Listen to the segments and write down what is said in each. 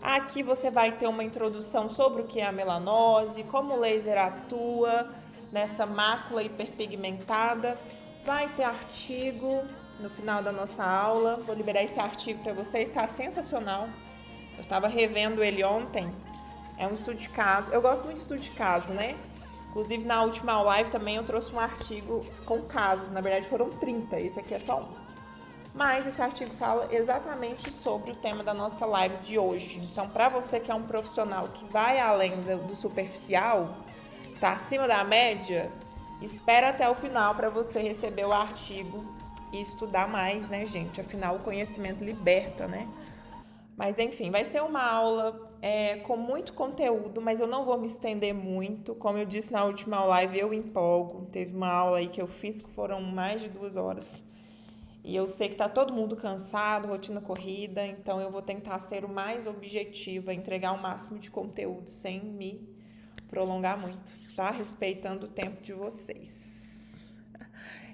Aqui você vai ter uma introdução sobre o que é a melanose, como o laser atua nessa mácula hiperpigmentada. Vai ter artigo no final da nossa aula. Vou liberar esse artigo para vocês, está sensacional. Eu estava revendo ele ontem. É um estudo de caso. Eu gosto muito de estudo de caso, né? Inclusive, na última live também eu trouxe um artigo com casos. Na verdade, foram 30. Esse aqui é só um. Mas esse artigo fala exatamente sobre o tema da nossa live de hoje. Então, para você que é um profissional que vai além do superficial, está acima da média, espera até o final para você receber o artigo e estudar mais, né, gente? Afinal, o conhecimento liberta, né? Mas, enfim, vai ser uma aula com muito conteúdo, mas eu não vou me estender muito. Como eu disse na última live, eu empolgo. Teve uma aula aí que eu fiz que foram mais de 2 horas. E eu sei que está todo mundo cansado, rotina corrida, então eu vou tentar ser o mais objetiva, entregar o máximo de conteúdo sem me prolongar muito, tá? Respeitando o tempo de vocês.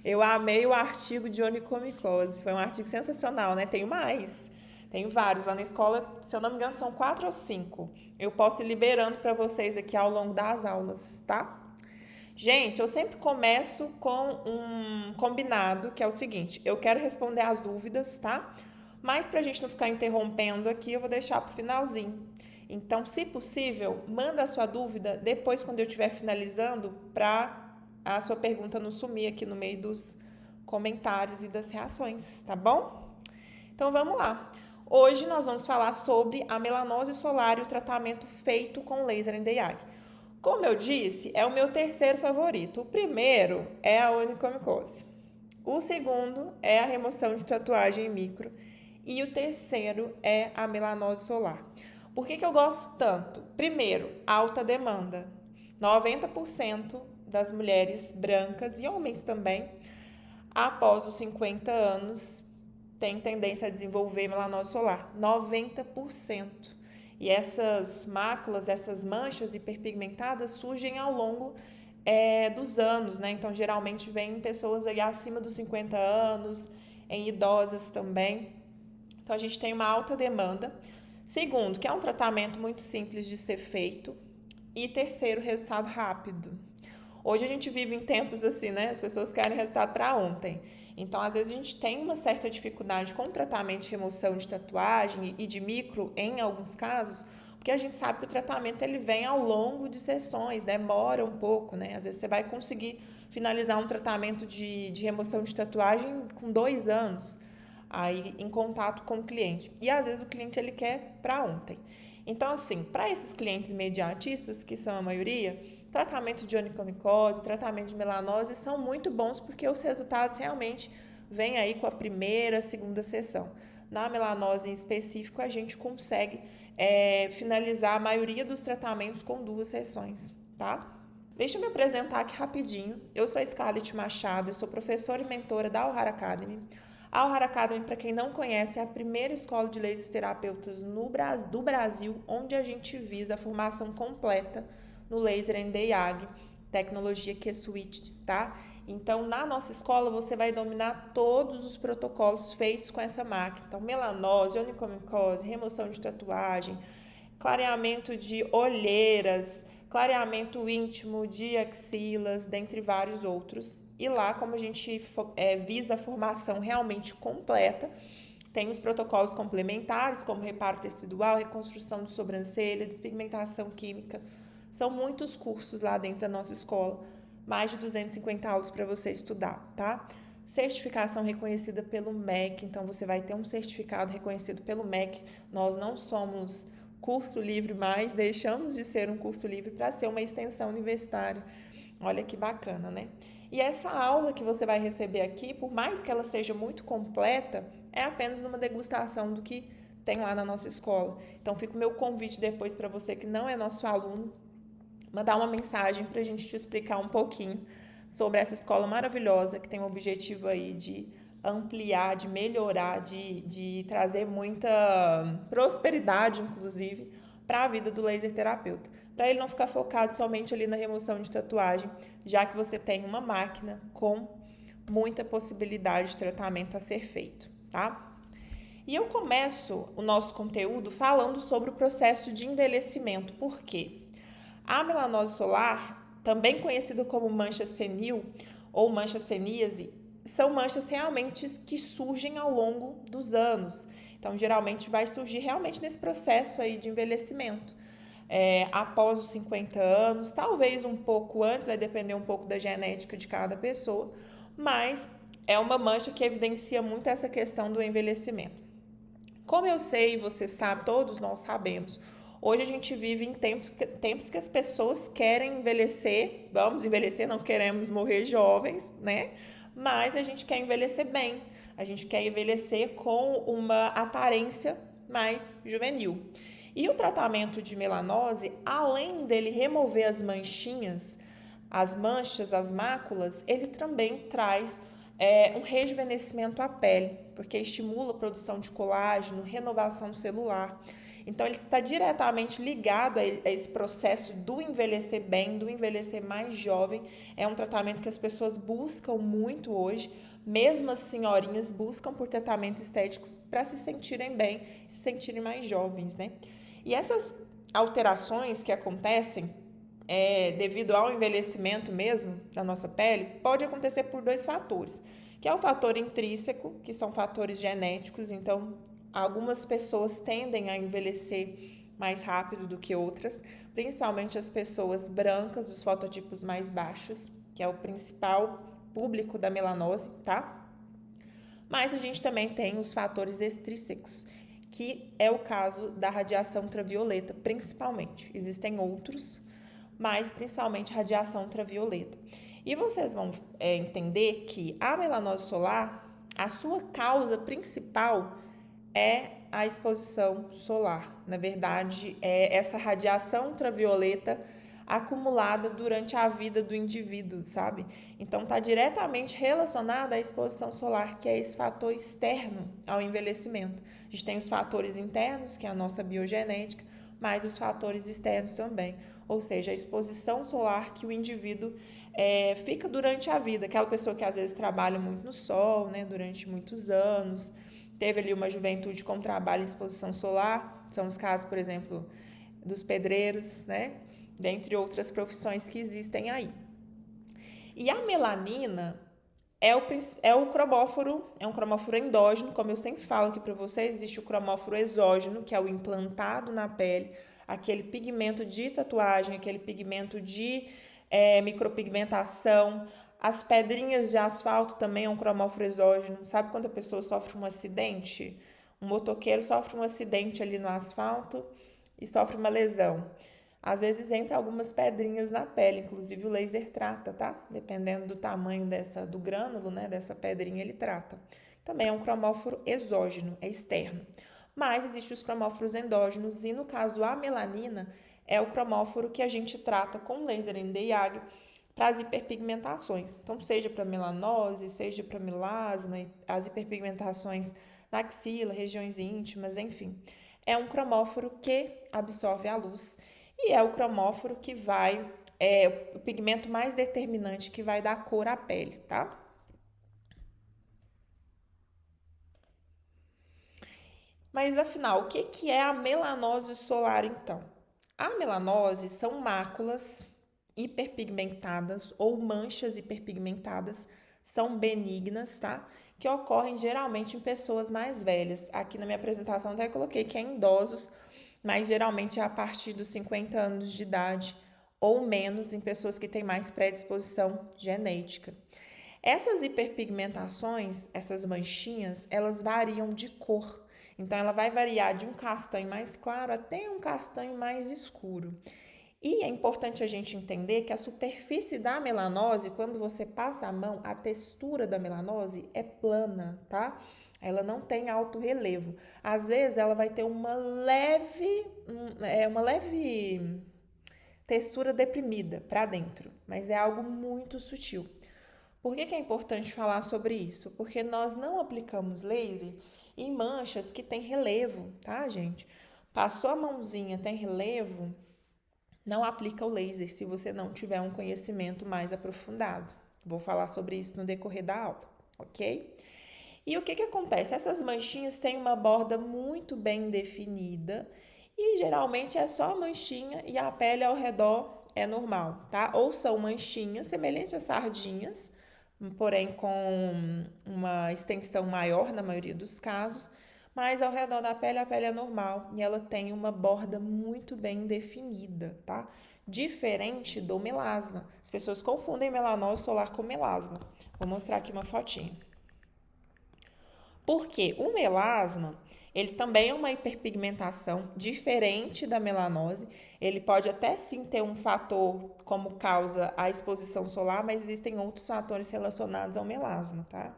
Eu amei o artigo de onicomicose, foi um artigo sensacional, né? Tenho mais, tenho vários lá na escola, se eu não me engano são 4 ou 5. Eu posso ir liberando para vocês aqui ao longo das aulas, tá? Gente, eu sempre começo com um combinado, que é o seguinte, eu quero responder as dúvidas, tá? Mas pra gente não ficar interrompendo aqui, eu vou deixar pro finalzinho. Então, se possível, manda a sua dúvida depois quando eu estiver finalizando, pra a sua pergunta não sumir aqui no meio dos comentários e das reações, tá bom? Então, vamos lá. Hoje nós vamos falar sobre a melanose solar e o tratamento feito com laser NDI. Como eu disse, é o meu terceiro favorito. O primeiro é a onicomicose. O segundo é a remoção de tatuagem micro. E o terceiro é a melanose solar. Por que eu gosto tanto? Primeiro, alta demanda. 90% das mulheres brancas e homens também, após os 50 anos, têm tendência a desenvolver melanose solar. 90%. E essas máculas, essas manchas hiperpigmentadas surgem ao longo dos anos, né? Então, geralmente vem em pessoas aí acima dos 50 anos, em idosas também. Então, a gente tem uma alta demanda. Segundo, que é um tratamento muito simples de ser feito. E terceiro, resultado rápido. Hoje a gente vive em tempos assim, né? As pessoas querem resultado para ontem. Então, às vezes, a gente tem uma certa dificuldade com o tratamento de remoção de tatuagem e de micro, em alguns casos, porque a gente sabe que o tratamento ele vem ao longo de sessões, demora um pouco, né? Às vezes, você vai conseguir finalizar um tratamento de remoção de tatuagem com 2 anos, aí em contato com o cliente. E, às vezes, o cliente ele quer para ontem. Então, assim, para esses clientes imediatistas, que são a maioria, tratamento de onicomicose, tratamento de melanose são muito bons porque os resultados realmente vêm aí com a primeira, segunda sessão. Na melanose em específico, a gente consegue finalizar a maioria dos tratamentos com 2 sessões, tá? Deixa eu me apresentar aqui rapidinho. Eu sou a Scarlett Machado, eu sou professora e mentora da Alhara Academy. A Alhara Academy, para quem não conhece, é a primeira escola de lasers terapeutas do Brasil, onde a gente visa a formação completa no laser Nd:YAG, tecnologia que é switched, tá? Então, na nossa escola, você vai dominar todos os protocolos feitos com essa máquina. Então, melanose, onicomicose, remoção de tatuagem, clareamento de olheiras, clareamento íntimo de axilas, dentre vários outros. E lá, como a gente visa a formação realmente completa, tem os protocolos complementares, como reparo tecidual, reconstrução de sobrancelha, despigmentação química. São muitos cursos lá dentro da nossa escola, mais de 250 aulas para você estudar, tá? Certificação reconhecida pelo MEC, então você vai ter um certificado reconhecido pelo MEC. Nós não somos curso livre mais, deixamos de ser um curso livre para ser uma extensão universitária. Olha que bacana, né? E essa aula que você vai receber aqui, por mais que ela seja muito completa, é apenas uma degustação do que tem lá na nossa escola. Então, fica o meu convite depois para você que não é nosso aluno, mandar uma mensagem para a gente te explicar um pouquinho sobre essa escola maravilhosa que tem o objetivo aí de ampliar, de melhorar, de trazer muita prosperidade, inclusive, para a vida do laser terapeuta. Para ele não ficar focado somente ali na remoção de tatuagem, já que você tem uma máquina com muita possibilidade de tratamento a ser feito, tá? E eu começo o nosso conteúdo falando sobre o processo de envelhecimento. Por quê? A melanose solar, também conhecida como mancha senil ou mancha ceníase, são manchas realmente que surgem ao longo dos anos. Então, geralmente vai surgir realmente nesse processo aí de envelhecimento. Após os 50 anos, talvez um pouco antes, vai depender um pouco da genética de cada pessoa, mas é uma mancha que evidencia muito essa questão do envelhecimento. Como eu sei, você sabe, todos nós sabemos, hoje a gente vive em tempos que as pessoas querem envelhecer, vamos envelhecer, não queremos morrer jovens, né? Mas a gente quer envelhecer bem, a gente quer envelhecer com uma aparência mais juvenil. E o tratamento de melanose, além dele remover as manchinhas, as manchas, as máculas, ele também traz um rejuvenescimento à pele, porque estimula a produção de colágeno, renovação celular. Então, ele está diretamente ligado a esse processo do envelhecer bem, do envelhecer mais jovem. É um tratamento que as pessoas buscam muito hoje, mesmo as senhorinhas buscam por tratamentos estéticos para se sentirem bem, se sentirem mais jovens, né? E essas alterações que acontecem devido ao envelhecimento mesmo da nossa pele, pode acontecer por dois fatores, que é o fator intrínseco, que são fatores genéticos, então algumas pessoas tendem a envelhecer mais rápido do que outras, principalmente as pessoas brancas, dos fototipos mais baixos, que é o principal público da melanose, tá? Mas a gente também tem os fatores extrínsecos, que é o caso da radiação ultravioleta, principalmente. Existem outros, mas principalmente radiação ultravioleta. E vocês vão entender que a melanose solar, a sua causa principal é a exposição solar. Na verdade, é essa radiação ultravioleta acumulada durante a vida do indivíduo, sabe? Então, está diretamente relacionada à exposição solar, que é esse fator externo ao envelhecimento. A gente tem os fatores internos, que é a nossa biogenética, mas os fatores externos também, ou seja, a exposição solar que o indivíduo fica durante a vida. Aquela pessoa que às vezes trabalha muito no sol, né, durante muitos anos, teve ali uma juventude com trabalho em exposição solar, são os casos, por exemplo, dos pedreiros, né, dentre outras profissões que existem aí. E a melanina é o cromóforo, é um cromóforo endógeno, como eu sempre falo aqui para vocês, existe o cromóforo exógeno, que é o implantado na pele, aquele pigmento de tatuagem, aquele pigmento de micropigmentação. As pedrinhas de asfalto também é um cromóforo exógeno. Sabe quando a pessoa sofre um acidente? Um motoqueiro sofre um acidente ali no asfalto e sofre uma lesão. Às vezes entra algumas pedrinhas na pele, inclusive o laser trata, tá? Dependendo do tamanho do grânulo, né, dessa pedrinha, ele trata. Também é um cromóforo exógeno, é externo. Mas existem os cromóforos endógenos e, no caso, a melanina é o cromóforo que a gente trata com laser Nd:YAG para as hiperpigmentações. Então, seja para melanose, seja para melasma, as hiperpigmentações na axila, regiões íntimas, enfim. É um cromóforo que absorve a luz e é o cromóforo que o pigmento mais determinante que vai dar cor à pele, tá? Mas afinal, o que é a melanose solar então? A melanose são máculas hiperpigmentadas ou manchas hiperpigmentadas, são benignas, tá? Que ocorrem geralmente em pessoas mais velhas. Aqui na minha apresentação até coloquei que é em idosos, mas geralmente é a partir dos 50 anos de idade ou menos em pessoas que têm mais predisposição genética. Essas hiperpigmentações, essas manchinhas, elas variam de cor. Então, ela vai variar de um castanho mais claro até um castanho mais escuro. E é importante a gente entender que a superfície da melanose, quando você passa a mão, a textura da melanose é plana, tá? Ela não tem alto relevo. Às vezes ela vai ter uma leve textura deprimida para dentro, mas é algo muito sutil. Por que é importante falar sobre isso? Porque nós não aplicamos laser em manchas que tem relevo, tá, gente? Passou a mãozinha, tem relevo, não aplica o laser se você não tiver um conhecimento mais aprofundado. Vou falar sobre isso no decorrer da aula, ok? E o que acontece? Essas manchinhas têm uma borda muito bem definida e geralmente é só a manchinha e a pele ao redor é normal, tá? Ou são manchinhas semelhantes a sardinhas, porém com uma extensão maior na maioria dos casos, mas ao redor da pele a pele é normal e ela tem uma borda muito bem definida, tá? Diferente do melasma. As pessoas confundem melanose solar com melasma. Vou mostrar aqui uma fotinha. Porque o melasma, ele também é uma hiperpigmentação diferente da melanose. Ele pode até sim ter um fator como causa a exposição solar, mas existem outros fatores relacionados ao melasma, tá?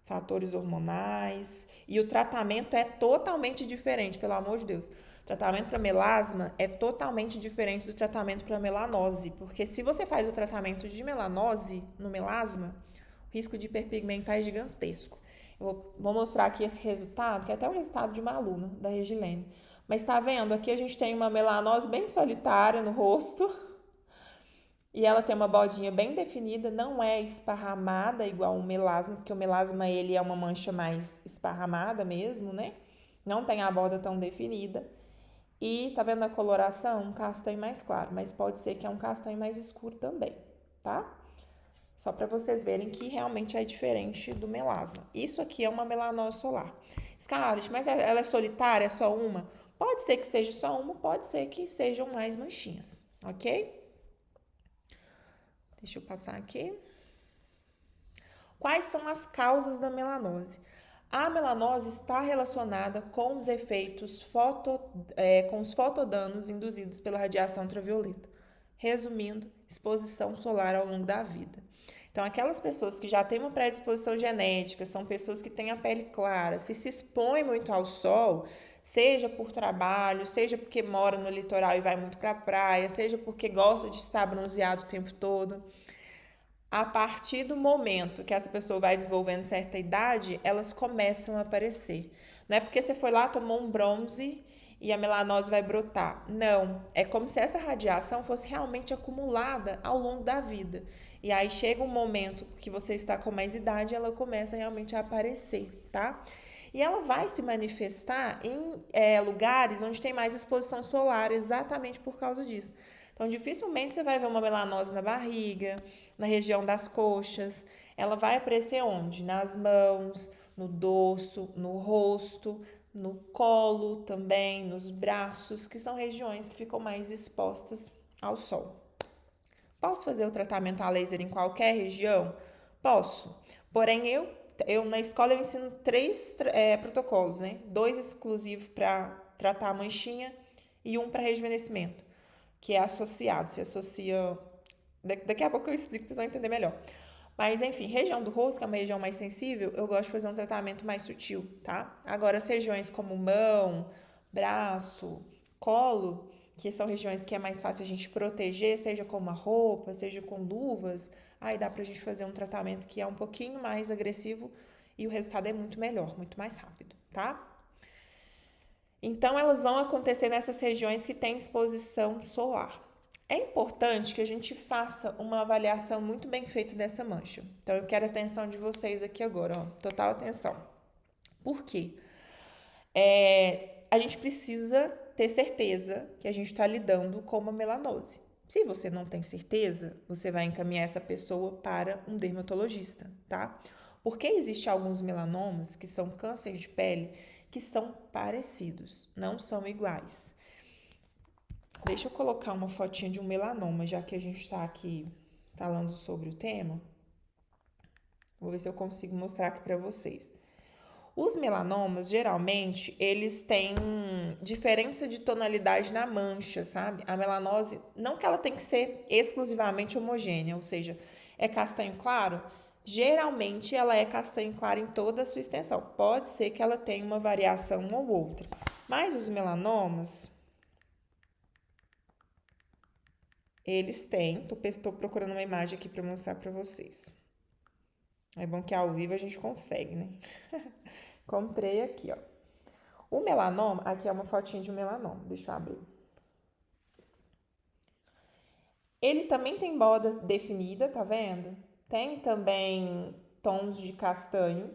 Fatores hormonais. E o tratamento é totalmente diferente, pelo amor de Deus. O tratamento para melasma é totalmente diferente do tratamento para melanose, porque se você faz o tratamento de melanose no melasma, o risco de hiperpigmentar é gigantesco. Eu vou mostrar aqui esse resultado, que é até o resultado de uma aluna da Regilene. Mas tá vendo? Aqui a gente tem uma melanose bem solitária no rosto. E ela tem uma bordinha bem definida, não é esparramada igual o melasma, porque o melasma ele é uma mancha mais esparramada mesmo, né? Não tem a borda tão definida. E tá vendo a coloração? Um castanho mais claro, mas pode ser que é um castanho mais escuro também, tá? Só para vocês verem que realmente é diferente do melasma. Isso aqui é uma melanose solar. Scarlett, mas ela é solitária, é só uma? Pode ser que seja só uma, pode ser que sejam mais manchinhas, ok? Deixa eu passar aqui. Quais são as causas da melanose? A melanose está relacionada com os efeitos com os fotodanos induzidos pela radiação ultravioleta. Resumindo, exposição solar ao longo da vida. Então, aquelas pessoas que já têm uma predisposição genética, são pessoas que têm a pele clara, se expõem muito ao sol, seja por trabalho, seja porque mora no litoral e vai muito para a praia, seja porque gosta de estar bronzeado o tempo todo. A partir do momento que essa pessoa vai desenvolvendo certa idade, elas começam a aparecer. Não é porque você foi lá, tomou um bronze e a melanose vai brotar. Não, é como se essa radiação fosse realmente acumulada ao longo da vida. E aí chega um momento que você está com mais idade e ela começa realmente a aparecer, tá? E ela vai se manifestar em lugares onde tem mais exposição solar, exatamente por causa disso. Então, dificilmente você vai ver uma melanose na barriga, na região das coxas. Ela vai aparecer onde? Nas mãos, no dorso, no rosto, no colo também, nos braços, que são regiões que ficam mais expostas ao sol. Posso fazer o tratamento a laser em qualquer região? Posso. Porém, eu na escola eu ensino 3 protocolos, né? 2 exclusivos para tratar a manchinha e um para rejuvenescimento, que é associado, se associa. Daqui a pouco eu explico, vocês vão entender melhor. Mas, enfim, região do rosto, que é uma região mais sensível, eu gosto de fazer um tratamento mais sutil, tá? Agora, as regiões como mão, braço, colo, que são regiões que é mais fácil a gente proteger, seja com uma roupa, seja com luvas, aí dá pra gente fazer um tratamento que é um pouquinho mais agressivo e o resultado é muito melhor, muito mais rápido, tá? Então, elas vão acontecer nessas regiões que têm exposição solar. É importante que a gente faça uma avaliação muito bem feita dessa mancha. Então, eu quero a atenção de vocês aqui agora, ó, total atenção. Por quê? A gente precisa ter certeza que a gente está lidando com uma melanose. Se você não tem certeza, você vai encaminhar essa pessoa para um dermatologista, tá? Porque existem alguns melanomas, que são câncer de pele, que são parecidos, não são iguais. Deixa eu colocar uma fotinha de um melanoma, já que a gente está aqui falando sobre o tema. Vou ver se eu consigo mostrar aqui para vocês. Os melanomas, geralmente, eles têm diferença de tonalidade na mancha, sabe? A melanose, não que ela tem que ser exclusivamente homogênea, ou seja, é castanho claro, geralmente ela é castanho claro em toda a sua extensão. Pode ser que ela tenha uma variação ou outra. Mas os melanomas, eles têm, estou procurando uma imagem aqui para mostrar para vocês. É bom que ao vivo a gente consegue, né? Encontrei aqui, ó. O melanoma, aqui é uma fotinha de um melanoma, deixa eu abrir. Ele também tem borda definida, tá vendo? Tem também tons de castanho,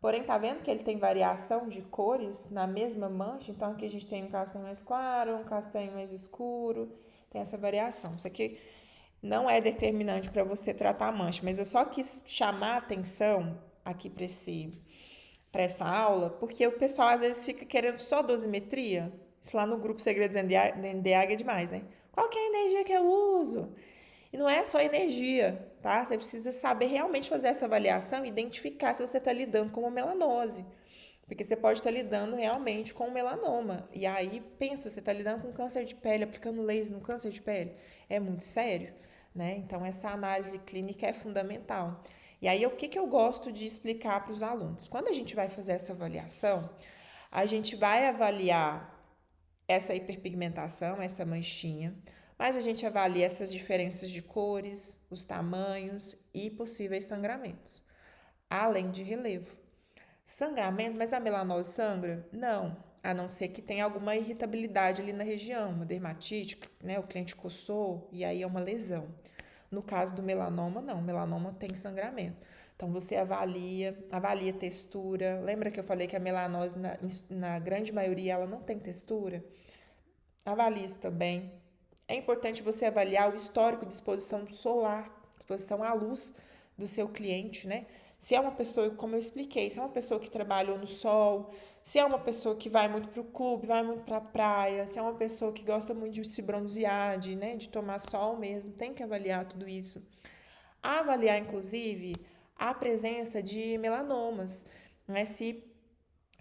Porém, tá vendo que ele tem variação de cores na mesma mancha? Então, aqui a gente tem um castanho mais claro, um castanho mais escuro, tem essa variação. Isso aqui não é determinante para você tratar a mancha, mas eu só quis chamar a atenção aqui para essa aula, porque o pessoal às vezes fica querendo só dosimetria. Isso lá no grupo Segredos NDH é demais, né? Qual que é a energia que eu uso? E não é só energia, tá? Você precisa saber realmente fazer essa avaliação e identificar se você está lidando com uma melanose. Porque você pode estar lidando realmente com um melanoma. E aí, pensa, você está lidando com câncer de pele, aplicando laser no câncer de pele. É muito sério, né? Então, essa análise clínica é fundamental. E aí, o que eu gosto de explicar para os alunos? Quando a gente vai fazer essa avaliação, a gente vai avaliar essa hiperpigmentação, essa manchinha, mas a gente avalia essas diferenças de cores, os tamanhos e possíveis sangramentos, além de relevo. Sangramento, mas a melanose sangra? Não, a não ser que tenha alguma irritabilidade ali na região, uma dermatite, né? O cliente coçou e aí é uma lesão. No caso do melanoma, não, melanoma tem sangramento. Então você avalia textura. Lembra que eu falei que a melanose, na grande maioria, ela não tem textura? Avalie isso também. É importante você avaliar o histórico de exposição solar, exposição à luz do seu cliente, né? Se é uma pessoa, como eu expliquei, se é uma pessoa que trabalhou no sol, se é uma pessoa que vai muito para o clube, vai muito para a praia, se é uma pessoa que gosta muito de se bronzear, de tomar sol mesmo, tem que avaliar tudo isso. Avaliar, inclusive, a presença de melanomas, né? Se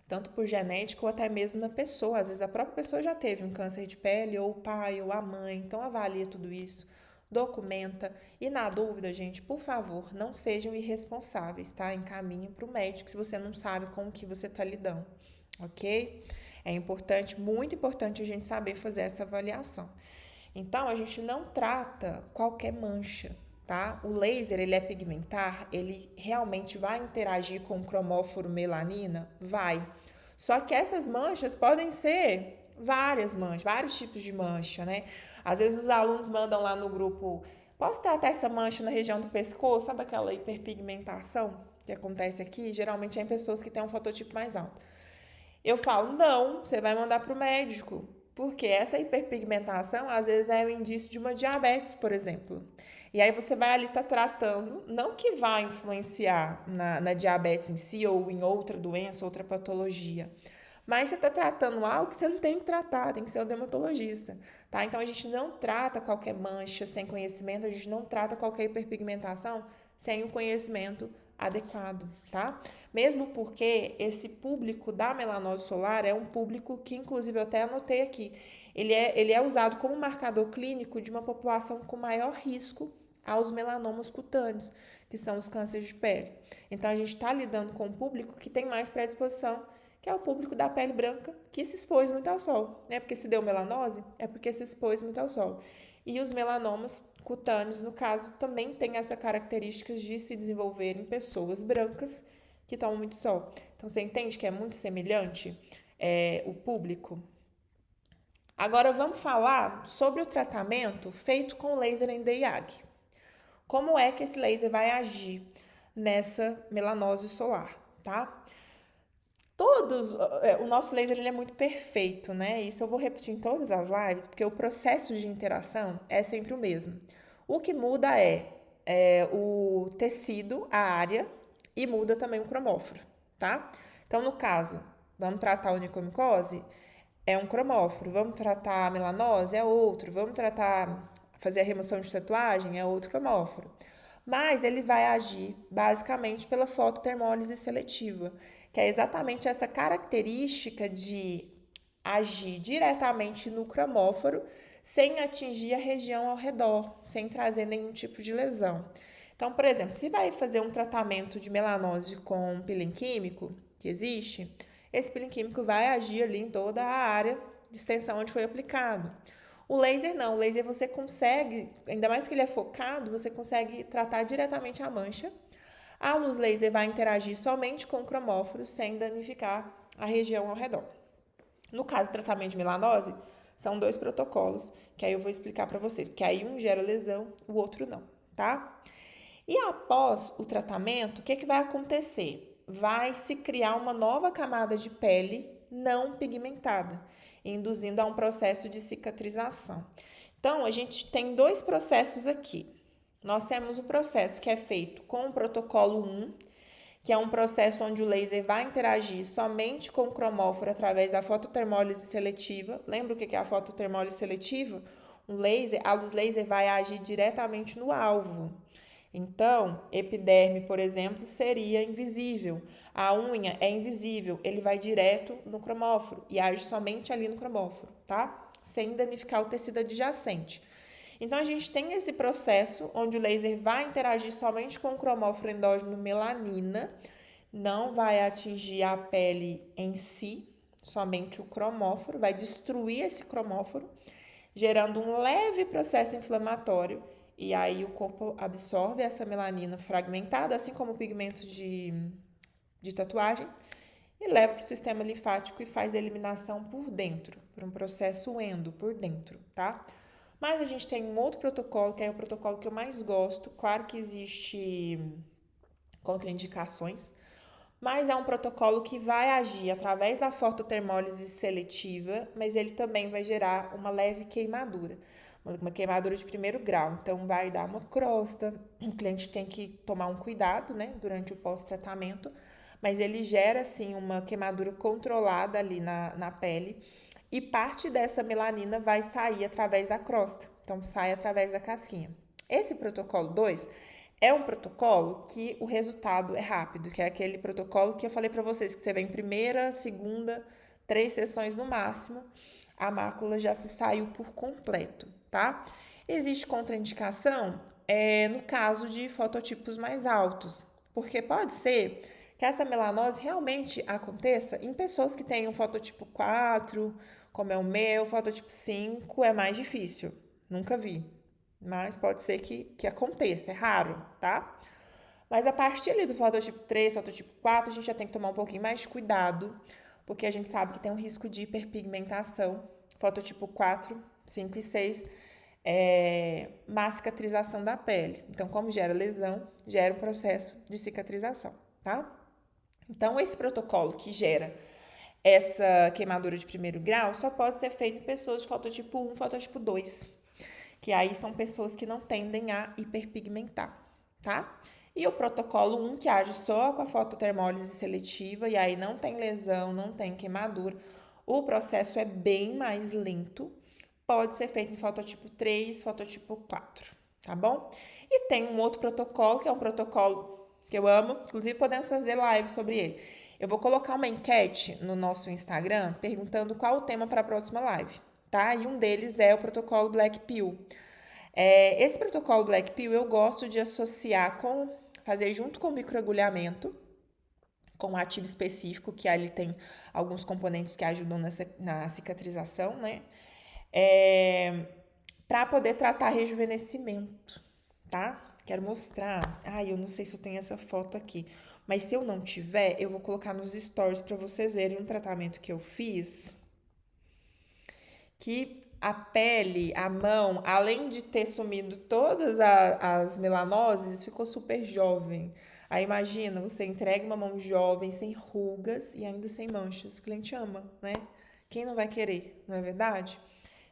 tanto por genética ou até mesmo na pessoa. Às vezes a própria pessoa já teve um câncer de pele, ou o pai, ou a mãe. Então avalia tudo isso, documenta. E na dúvida, gente, por favor, não sejam irresponsáveis, tá? Encaminhe para o médico se você não sabe com o que você está lidando, ok? É importante, muito importante a gente saber fazer essa avaliação. Então, a gente não trata qualquer mancha, tá? O laser, ele é pigmentar, ele realmente vai interagir com o cromóforo melanina? Vai. Só que essas manchas podem ser várias manchas, vários tipos de mancha, né? Às vezes os alunos mandam lá no grupo, posso tratar essa mancha na região do pescoço? Sabe aquela hiperpigmentação que acontece aqui? Geralmente é em pessoas que têm um fototipo mais alto. Eu falo, não, você vai mandar para o médico, porque essa hiperpigmentação às vezes é um indício de uma diabetes, por exemplo. E aí você vai ali estar tratando, não que vá influenciar na diabetes em si ou em outra doença, outra patologia, mas você está tratando algo que você não tem que tratar, tem que ser o dermatologista, tá? Então a gente não trata qualquer mancha sem conhecimento, a gente não trata qualquer hiperpigmentação sem o conhecimento adequado, tá? Mesmo porque esse público da melanose solar é um público que, inclusive, eu até anotei aqui, ele é usado como marcador clínico de uma população com maior risco aos melanomas cutâneos, que são os cânceres de pele. Então, a gente está lidando com um público que tem mais predisposição, que é o público da pele branca, que se expôs muito ao sol, né? Porque se deu melanose, é porque se expôs muito ao sol. E os melanomas cutâneos, no caso, também têm essa característica de se desenvolver em pessoas brancas que tomam muito sol. Então, você entende que é muito semelhante o público? Agora, vamos falar sobre o tratamento feito com laser Nd:YAG. Como é que esse laser vai agir nessa melanose solar, tá? O nosso laser ele é muito perfeito, né? Isso eu vou repetir em todas as lives, porque o processo de interação é sempre o mesmo. O que muda é o tecido, a área, e muda também o cromóforo, tá? Então, no caso, vamos tratar a onychomycose, é um cromóforo. Vamos tratar a melanose, é outro. Vamos fazer a remoção de tatuagem, é outro cromóforo. Mas ele vai agir basicamente pela fototermólise seletiva, que é exatamente essa característica de agir diretamente no cromóforo sem atingir a região ao redor, sem trazer nenhum tipo de lesão. Então, por exemplo, se vai fazer um tratamento de melanose com um peeling químico, que existe, esse peeling químico vai agir ali em toda a área de extensão onde foi aplicado. O laser não, o laser você consegue, ainda mais que ele é focado, você consegue tratar diretamente a mancha. A luz laser vai interagir somente com o cromóforo sem danificar a região ao redor. No caso do tratamento de melanose, são 2 protocolos, que aí eu vou explicar para vocês, porque aí um gera lesão, o outro não, tá? E após o tratamento, o que vai acontecer? vai se criar uma nova camada de pele não pigmentada, induzindo a um processo de cicatrização. Então, a gente tem dois processos aqui. Nós temos o processo que é feito com o protocolo 1, que é um processo onde o laser vai interagir somente com o cromóforo através da fototermólise seletiva. Lembra o que é a fototermólise seletiva? A luz laser vai agir diretamente no alvo. Então, epiderme, por exemplo, seria invisível. A unha é invisível, ele vai direto no cromóforo e age somente ali no cromóforo, tá? Sem danificar o tecido adjacente. Então, a gente tem esse processo onde o laser vai interagir somente com o cromóforo endógeno melanina, não vai atingir a pele em si, somente o cromóforo, vai destruir esse cromóforo, gerando um leve processo inflamatório, e aí o corpo absorve essa melanina fragmentada, assim como o pigmento de tatuagem, e leva para o sistema linfático e faz a eliminação por dentro, por um processo endo, por dentro, tá? Mas a gente tem um outro protocolo, que é o protocolo que eu mais gosto. Claro que existe contraindicações, mas é um protocolo que vai agir através da fototermólise seletiva, mas ele também vai gerar uma leve queimadura, uma queimadura de primeiro grau. Então, vai dar uma crosta, o cliente tem que tomar um cuidado, né, durante o pós-tratamento, mas ele gera, sim, uma queimadura controlada ali na pele, e parte dessa melanina vai sair através da crosta, então sai através da casquinha. Esse protocolo 2 é um protocolo que o resultado é rápido, que é aquele protocolo que eu falei para vocês, que você vem primeira, segunda, 3 sessões no máximo, a mácula já se saiu por completo, tá? Existe contraindicação no caso de fototipos mais altos, porque pode ser que essa melanose realmente aconteça em pessoas que têm um fototipo 4, como é o meu, fototipo 5 é mais difícil, nunca vi. Mas pode ser que aconteça, é raro, tá? Mas a partir ali do fototipo 3, fototipo 4, a gente já tem que tomar um pouquinho mais de cuidado, porque a gente sabe que tem um risco de hiperpigmentação. Fototipo 4, 5 e 6 má cicatrização da pele. Então, como gera lesão, gera um processo de cicatrização, tá? Então, esse protocolo que gera essa queimadura de primeiro grau só pode ser feito em pessoas de fototipo 1, fototipo 2, que aí são pessoas que não tendem a hiperpigmentar, tá? E o protocolo 1, que age só com a fototermólise seletiva, e aí não tem lesão, não tem queimadura, o processo é bem mais lento, pode ser feito em fototipo 3, fototipo 4, tá bom? E tem um outro protocolo, que é um protocolo que eu amo, inclusive podemos fazer live sobre ele. Eu vou colocar uma enquete no nosso Instagram perguntando qual o tema para a próxima live, tá? E um deles é o protocolo Black Pill. Esse protocolo Black Pill eu gosto de associar fazer junto com o microagulhamento, com um ativo específico, que ali tem alguns componentes que ajudam na cicatrização, né? Para poder tratar rejuvenescimento, tá? Quero mostrar. Eu não sei se eu tenho essa foto aqui, mas se eu não tiver, eu vou colocar nos stories para vocês verem um tratamento que eu fiz, que a pele, a mão, além de ter sumido todas as melanoses, ficou super jovem. Aí imagina, você entrega uma mão jovem, sem rugas e ainda sem manchas. O cliente ama, né? Quem não vai querer, não é verdade?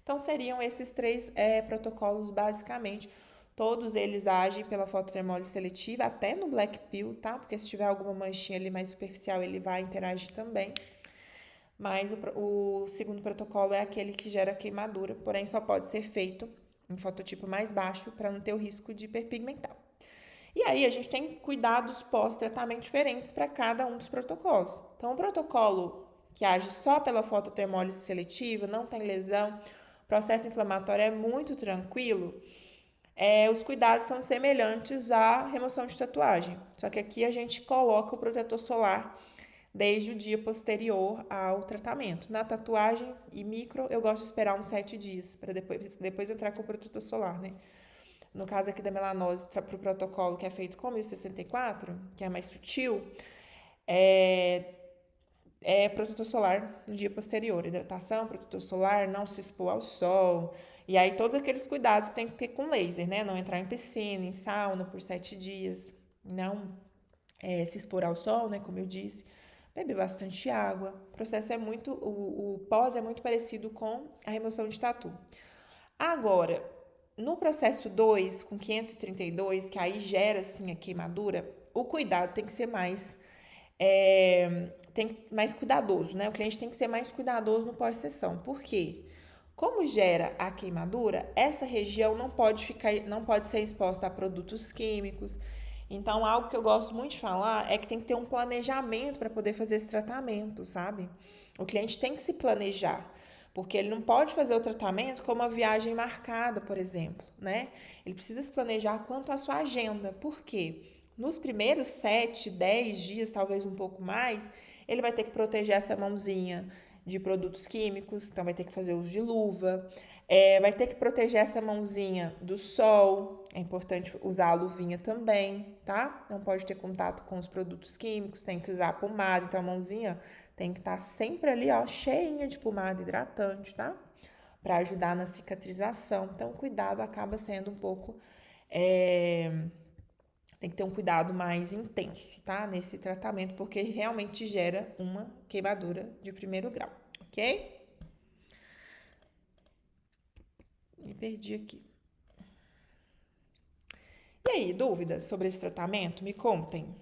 Então, seriam esses 3 protocolos, basicamente. Todos eles agem pela fototermólise seletiva, até no Black Pill, tá? Porque se tiver alguma manchinha ali mais superficial, ele vai interagir também. Mas o segundo protocolo é aquele que gera queimadura, porém só pode ser feito em fototipo mais baixo para não ter o risco de hiperpigmentar. E aí a gente tem cuidados pós-tratamento diferentes para cada um dos protocolos. Então, o protocolo que age só pela fototermólise seletiva, não tem lesão, o processo inflamatório é muito tranquilo, os cuidados são semelhantes à remoção de tatuagem. Só que aqui a gente coloca o protetor solar desde o dia posterior ao tratamento. Na tatuagem e micro, eu gosto de esperar uns 7 dias, para depois entrar com o protetor solar, né? No caso aqui da melanose, para o protocolo que é feito com 1064, que é mais sutil, protetor solar no dia posterior. Hidratação, protetor solar, não se expor ao sol. E aí todos aqueles cuidados que tem que ter com laser, né? Não entrar em piscina, em sauna por 7 dias. Não se expor ao sol, né, como eu disse, beber bastante água. O processo o pós é muito parecido com a remoção de tatu. Agora, no processo 2, com 532, que aí gera, sim, a queimadura, o cuidado tem que ser mais cuidadoso, né? O cliente tem que ser mais cuidadoso no pós-sessão. Por quê? Como gera a queimadura, essa região não pode ser exposta a produtos químicos. Então, algo que eu gosto muito de falar é que tem que ter um planejamento para poder fazer esse tratamento, sabe? O cliente tem que se planejar, porque ele não pode fazer o tratamento como uma viagem marcada, por exemplo, né? Ele precisa se planejar quanto à sua agenda. Por quê? Nos primeiros 7, 10 dias, talvez um pouco mais, ele vai ter que proteger essa mãozinha de produtos químicos, então vai ter que fazer uso de luva, vai ter que proteger essa mãozinha do sol, é importante usar a luvinha também, tá? Não pode ter contato com os produtos químicos, tem que usar a pomada, então a mãozinha tem que estar sempre ali, ó, cheinha de pomada hidratante, tá? Para ajudar na cicatrização. Então, o cuidado acaba sendo um pouco. Tem que ter um cuidado mais intenso, tá? Nesse tratamento, porque realmente gera uma queimadura de primeiro grau, ok? Me perdi aqui. E aí, dúvidas sobre esse tratamento? Me contem.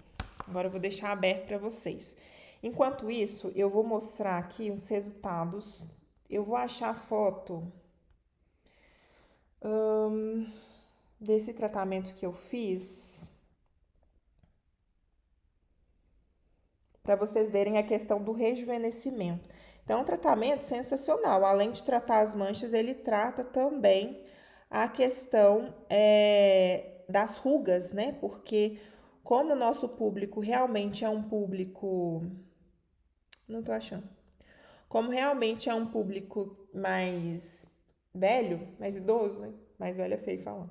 Agora eu vou deixar aberto para vocês. Enquanto isso, eu vou mostrar aqui os resultados. Eu vou achar a foto desse tratamento que eu fiz para vocês verem a questão do rejuvenescimento. Então, é um tratamento sensacional. Além de tratar as manchas, ele trata também a questão das rugas, né? Porque como o nosso público realmente é um público... Não tô achando. Como realmente é um público mais velho, mais idoso, né? Mais velho é feio falar.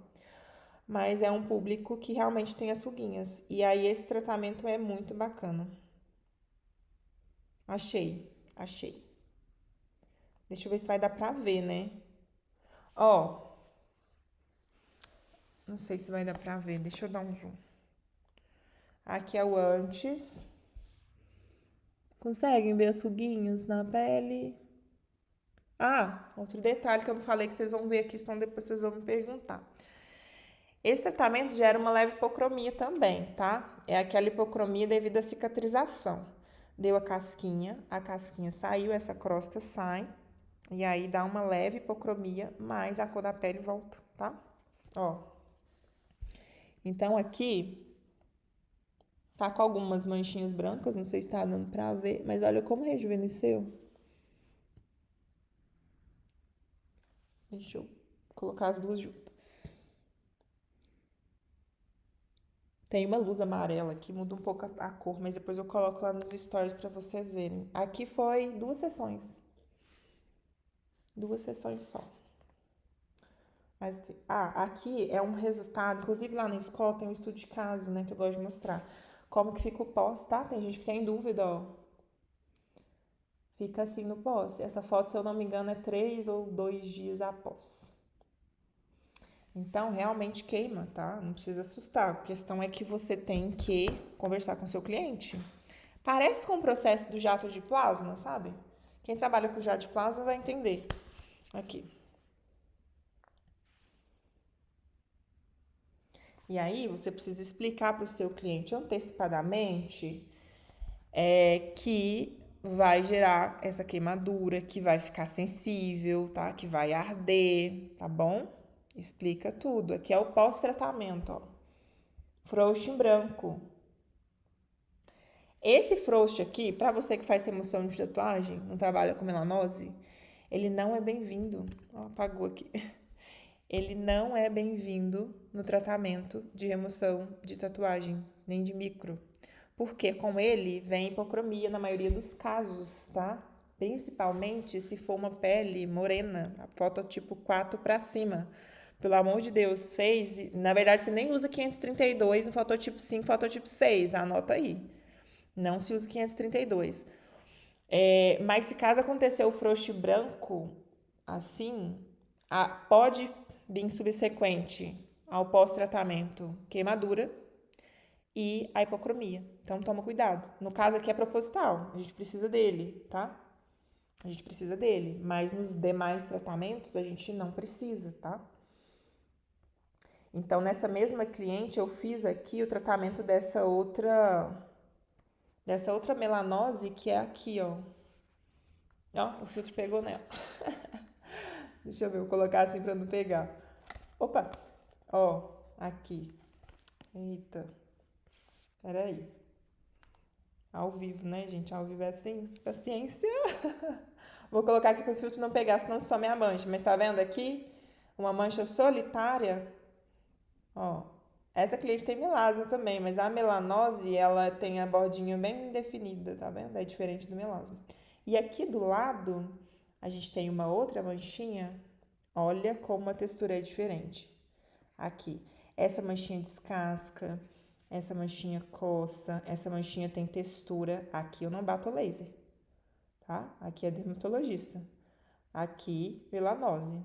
Mas é um público que realmente tem as ruguinhas. E aí esse tratamento é muito bacana. Achei. Deixa eu ver se vai dar pra ver, né? Ó, não sei se vai dar pra ver. Deixa eu dar um zoom. Aqui é o antes. Conseguem ver as ruguinhas na pele? Ah, outro detalhe que eu não falei que vocês vão ver aqui, senão depois vocês vão me perguntar. Esse tratamento gera uma leve hipocromia também, tá? É aquela hipocromia devido à cicatrização. Deu a casquinha saiu, essa crosta sai, e aí dá uma leve hipocromia, mas a cor da pele volta, tá? Ó. Então aqui tá com algumas manchinhas brancas, não sei se tá dando pra ver, mas olha como rejuvenesceu. Deixa eu colocar as duas juntas. Tem uma luz amarela aqui, muda um pouco a cor, mas depois eu coloco lá nos stories pra vocês verem. Aqui foi 2 sessões. 2 sessões só. Mas, aqui é um resultado, inclusive lá na escola tem um estudo de caso, né, que eu gosto de mostrar. Como que fica o pós, tá? Tem gente que tem dúvida, ó. Fica assim no pós. Essa foto, se eu não me engano, é 3 ou 2 dias após. Então, realmente queima, tá? Não precisa assustar. A questão é que você tem que conversar com seu cliente. Parece com o processo do jato de plasma, sabe? Quem trabalha com jato de plasma vai entender. Aqui. E aí, você precisa explicar para o seu cliente antecipadamente que vai gerar essa queimadura, que vai ficar sensível, tá? Que vai arder, tá bom? Explica tudo. Aqui é o pós-tratamento, ó. Frouxo em branco. Esse frouxo aqui, para você que faz remoção de tatuagem, não trabalha com melanose, ele não é bem-vindo. Ó, apagou aqui. Ele não é bem-vindo no tratamento de remoção de tatuagem, nem de micro. Porque com ele vem hipocromia na maioria dos casos, tá? Principalmente se for uma pele morena, a fototipo 4 para cima. Pelo amor de Deus, fez. Na verdade, você nem usa 532 no fototipo 5, fototipo 6. Anota aí. Não se usa 532. Mas se caso acontecer o frouxo branco, assim, pode vir subsequente ao pós-tratamento queimadura e a hipocromia. Então, toma cuidado. No caso aqui é proposital, a gente precisa dele, tá? A gente precisa dele, mas nos demais tratamentos a gente não precisa, tá? Então, nessa mesma cliente, eu fiz aqui o tratamento dessa outra melanose, que é aqui, ó. Ó, o filtro pegou nela. Deixa eu ver, vou colocar assim pra não pegar. Opa! Ó, aqui. Eita. Peraí. Ao vivo, né, gente? Ao vivo é assim. Paciência. Vou colocar aqui pro filtro não pegar, senão some a mancha. Mas tá vendo aqui? Uma mancha solitária. Ó. Essa cliente tem melasma também, mas a melanose, ela tem a bordinha bem definida, tá vendo? É diferente do melasma. E aqui do lado, a gente tem uma outra manchinha. Olha como a textura é diferente. Aqui. Essa manchinha descasca, essa manchinha coça, essa manchinha tem textura. Aqui eu não bato laser, tá? Aqui é dermatologista. Aqui, melanose.